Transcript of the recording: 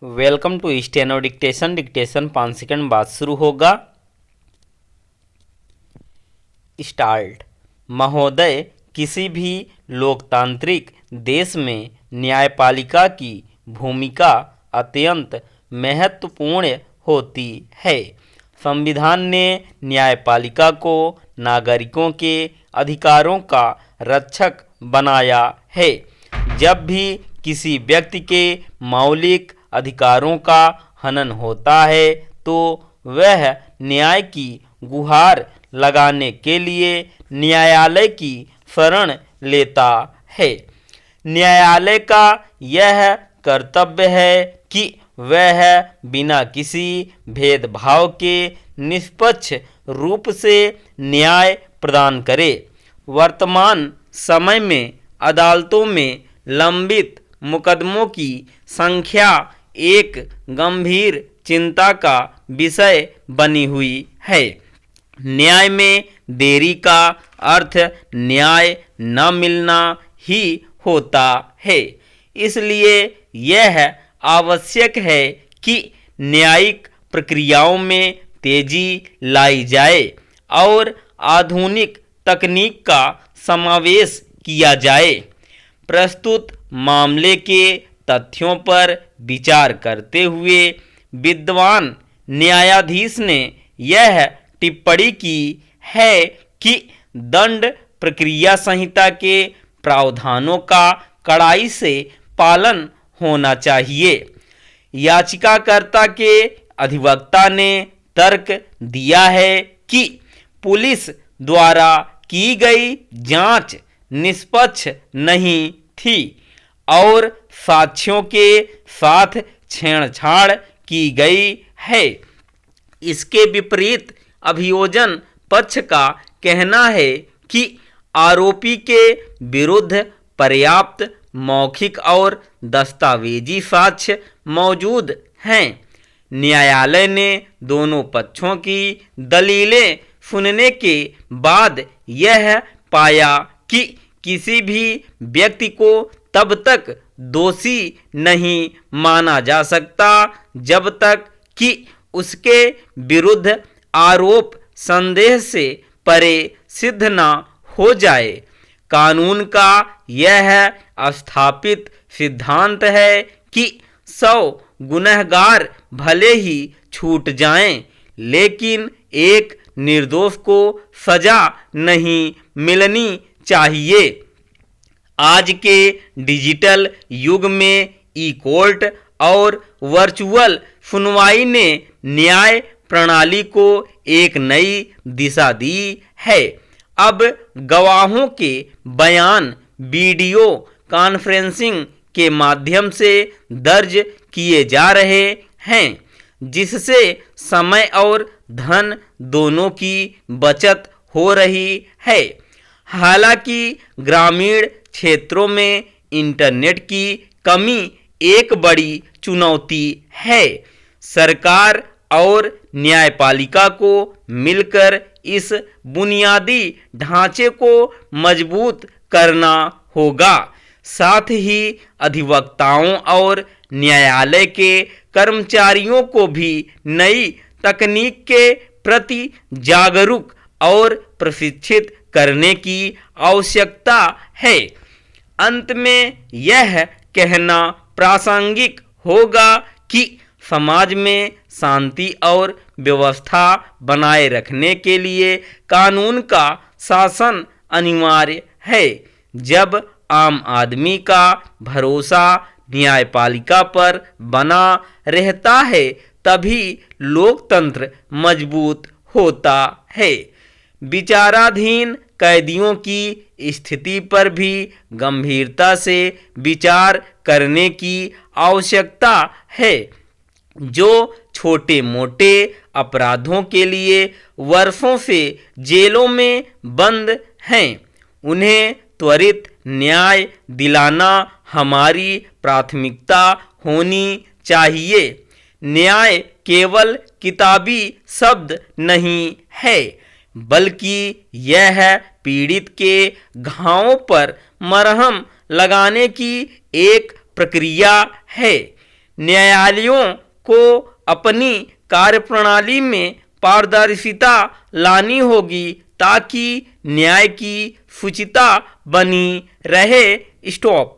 Welcome to steno dictation. Dictation 5 second बाद शुरू होगा। स्टार्ट। महोदय, किसी भी लोकतांत्रिक देश में न्यायपालिका की भूमिका अत्यंत महत्वपूर्ण होती है। संविधान ने न्यायपालिका को नागरिकों के अधिकारों का रक्षक बनाया है। जब भी किसी व्यक्ति के मौलिक अधिकारों का हनन होता है तो वह न्याय की गुहार लगाने के लिए न्यायालय की शरण लेता है। न्यायालय का यह कर्तव्य है कि वह बिना किसी भेदभाव के निष्पक्ष रूप से न्याय प्रदान करे। वर्तमान समय में अदालतों में लंबित मुकदमों की संख्या एक गंभीर चिंता का विषय बनी हुई है। न्याय में देरी का अर्थ न्याय न मिलना ही होता है। इसलिए यह आवश्यक है कि न्यायिक प्रक्रियाओं में तेजी लाई जाए और आधुनिक तकनीक का समावेश किया जाए। प्रस्तुत मामले के तथ्यों पर विचार करते हुए विद्वान न्यायाधीश ने यह टिप्पणी की है कि दंड प्रक्रिया संहिता के प्रावधानों का कड़ाई से पालन होना चाहिए। याचिकाकर्ता के अधिवक्ता ने तर्क दिया है कि पुलिस द्वारा की गई जांच निष्पक्ष नहीं थी और साक्ष्यों के साथ छेड़छाड़ की गई है। इसके विपरीत अभियोजन पक्ष का कहना है कि आरोपी के विरुद्ध पर्याप्त मौखिक और दस्तावेजी साक्ष्य मौजूद हैं। न्यायालय ने दोनों पक्षों की दलीलें सुनने के बाद यह पाया कि किसी भी व्यक्ति को तब तक दोषी नहीं माना जा सकता जब तक कि उसके विरुद्ध आरोप संदेह से परे सिद्ध न हो जाए। कानून का यह स्थापित सिद्धांत है कि 100 गुनहगार भले ही छूट जाएं, लेकिन एक निर्दोष को सजा नहीं मिलनी चाहिए। आज के डिजिटल युग में ई कोर्ट और वर्चुअल सुनवाई ने न्याय प्रणाली को एक नई दिशा दी है। अब गवाहों के बयान वीडियो कॉन्फ्रेंसिंग के माध्यम से दर्ज किए जा रहे हैं, जिससे समय और धन दोनों की बचत हो रही है। हालांकि ग्रामीण क्षेत्रों में इंटरनेट की कमी एक बड़ी चुनौती है। सरकार और न्यायपालिका को मिलकर इस बुनियादी ढांचे को मजबूत करना होगा। साथ ही अधिवक्ताओं और न्यायालय के कर्मचारियों को भी नई तकनीक के प्रति जागरूक और प्रशिक्षित करने की आवश्यकता है। अंत में यह कहना प्रासंगिक होगा कि समाज में शांति और व्यवस्था बनाए रखने के लिए कानून का शासन अनिवार्य है। जब आम आदमी का भरोसा न्यायपालिका पर बना रहता है तभी लोकतंत्र मजबूत होता है। विचाराधीन कैदियों की स्थिति पर भी गंभीरता से विचार करने की आवश्यकता है। जो छोटे मोटे अपराधों के लिए वर्षों से जेलों में बंद हैं, उन्हें त्वरित न्याय दिलाना हमारी प्राथमिकता होनी चाहिए। न्याय केवल किताबी शब्द नहीं है, बल्कि यह पीड़ित के घावों पर मरहम लगाने की एक प्रक्रिया है। न्यायालयों को अपनी कार्यप्रणाली में पारदर्शिता लानी होगी ताकि न्याय की शुचिता बनी रहे। स्टॉप।